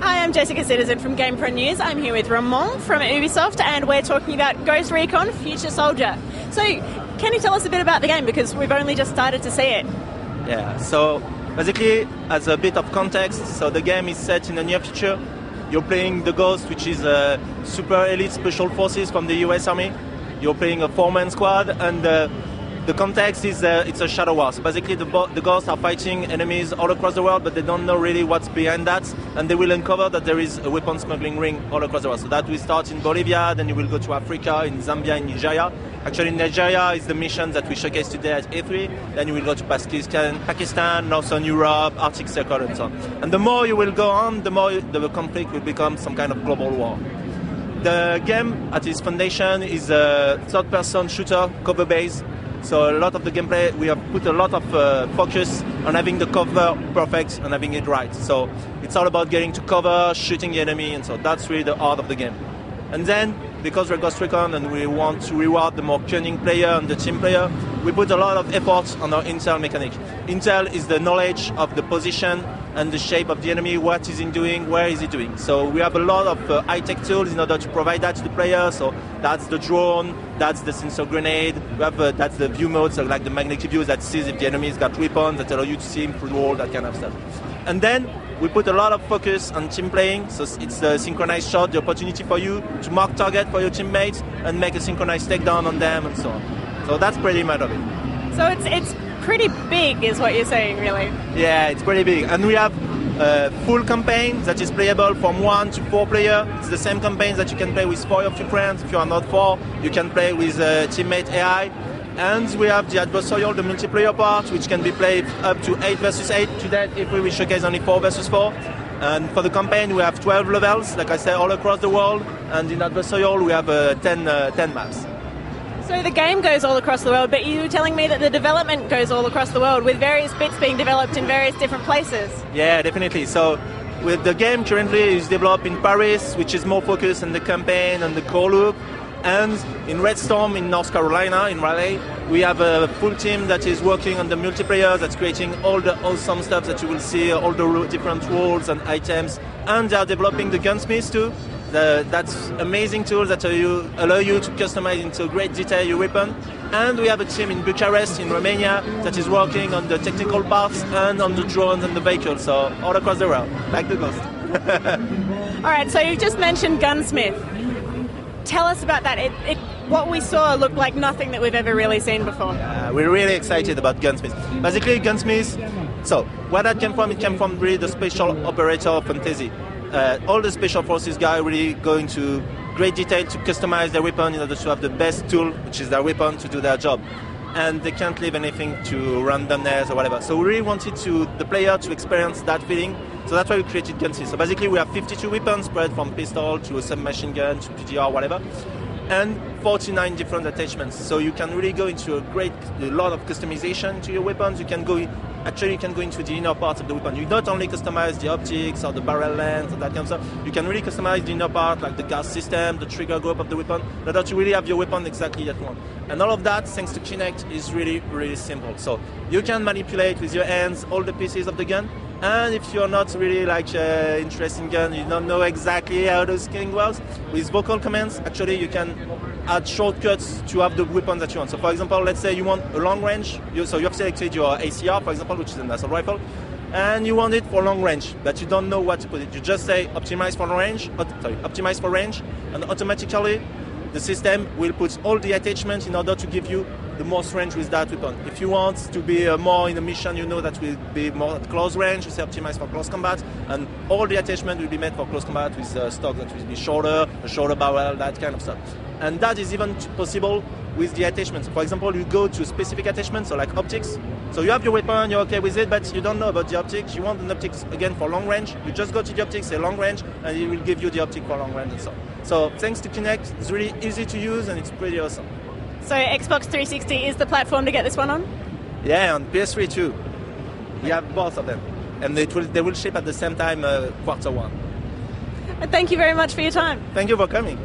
Hi, I'm Jessica Citizen from Gamepron News. I'm here with Ramon from Ubisoft and we're talking about Ghost Recon Future Soldier. So, can you tell us a bit about the game because we've only just started to see it? Yeah, so basically, as a bit of context, so the game is set in the near future. You're playing the Ghost, which is a super elite special forces from the US Army. You're playing a 4-man squad, and the context is it's a shadow war. So basically, the Ghosts are fighting enemies all across the world, but they don't know really what's behind that, and they will uncover that there is a weapon smuggling ring all across the world. So that will start in Bolivia, then you will go to Africa, in Zambia, in Nigeria. Actually, Nigeria is the mission that we showcase today at E3. Then you will go to Pakistan, Northern Europe, Arctic Circle, and so on. And the more you will go on, the more the conflict will become some kind of global war. The game, at its foundation, is a third-person shooter, cover-based. So a lot of the gameplay, we have put a lot of focus on having the cover perfect and having it right. So it's all about getting to cover, shooting the enemy, and so that's really the heart of the game. And then, because we're Ghost Recon and we want to reward the more cunning player and the team player, we put a lot of effort on our intel mechanic. Intel is the knowledge of the position and the shape of the enemy, what is he doing, where is he doing. So we have a lot of high-tech tools in order to provide that to the player. So that's the drone, that's the sensor grenade, we have that's the view mode, so like the magnetic view that sees if the enemy's got weapons, that allow you to see him through the wall, that kind of stuff. And then we put a lot of focus on team playing, so it's the synchronized shot, the opportunity for you to mark target for your teammates and make a synchronized takedown on them and so on. So that's pretty much of it. So it's pretty big is what you're saying, really? Yeah, it's pretty big. And we have a full campaign that is playable from 1 to 4 players. It's the same campaign that you can play with 4 of your friends. If you are not 4, you can play with teammate AI. And we have the adversarial, the multiplayer part, which can be played up to 8 versus 8. Today, if we will showcase only 4 versus 4. And for the campaign, we have 12 levels, like I said, all across the world. And in adversarial, we have 10 maps. So the game goes all across the world, but you were telling me that the development goes all across the world with various bits being developed in various different places. Yeah, definitely. So with the game currently is developed in Paris, which is more focused on the campaign and the core loop. And in Red Storm in North Carolina, in Raleigh, we have a full team that is working on the multiplayer, that's creating all the awesome stuff that you will see, all the different roles and items. And they are developing the gunsmiths too. That's amazing tools that allow you to customize into great detail your weapon. And we have a team in Bucharest, in Romania, that is working on the technical parts and on the drones and the vehicles, so all across the world, like the Ghost. All right, so you've just mentioned Gunsmith. Tell us about that. What we saw looked like nothing that we've ever really seen before. We're really excited about Gunsmith. Basically, Gunsmith, so where that came from, it came from really the special operator fantasy. All the special forces guys really go into great detail to customize their weapon in order to have the best tool, which is their weapon, to do their job. And they can't leave anything to randomness or whatever. So we really wanted the player to experience that feeling. So that's why we created Gunsmith. So basically we have 52 weapons spread from pistol to a submachine gun to PDR, whatever. And 49 different attachments. So you can really go into a lot of customization to your weapons. You can go into the inner parts of the weapon. You not only customize the optics or the barrel length or that kind of stuff, you can really customize the inner part, like the gas system, the trigger group of the weapon, in order to really have your weapon exactly that you want. And all of that, thanks to Kinect, is really, really simple. So you can manipulate with your hands all the pieces of the gun. And if you're not really interested in gun, you don't know exactly how the scaling works, with vocal commands, actually you can add shortcuts to have the weapon that you want. So for example, let's say you want a long range, so you have selected your ACR, for example, which is an assault rifle, and you want it for long range, but you don't know what to put it. You just say optimize for range, and automatically the system will put all the attachments in order to give you the most range with that weapon. If you want to be more in a mission, you know that will be more at close range, you say optimize for close combat, and all the attachment will be made for close combat with stock that will be shorter, a shorter barrel, that kind of stuff. And that is even possible with the attachments. For example, you go to specific attachments, so like optics. So you have your weapon, you're okay with it, but you don't know about the optics. You want an optics again for long range. You just go to the optics, say long range, and it will give you the optic for long range and so on. So thanks to Kinect, it's really easy to use and it's pretty awesome. So Xbox 360 is the platform to get this one on? Yeah, on PS3 too. We have both of them. And they will ship at the same time, Q1. Thank you very much for your time. Thank you for coming.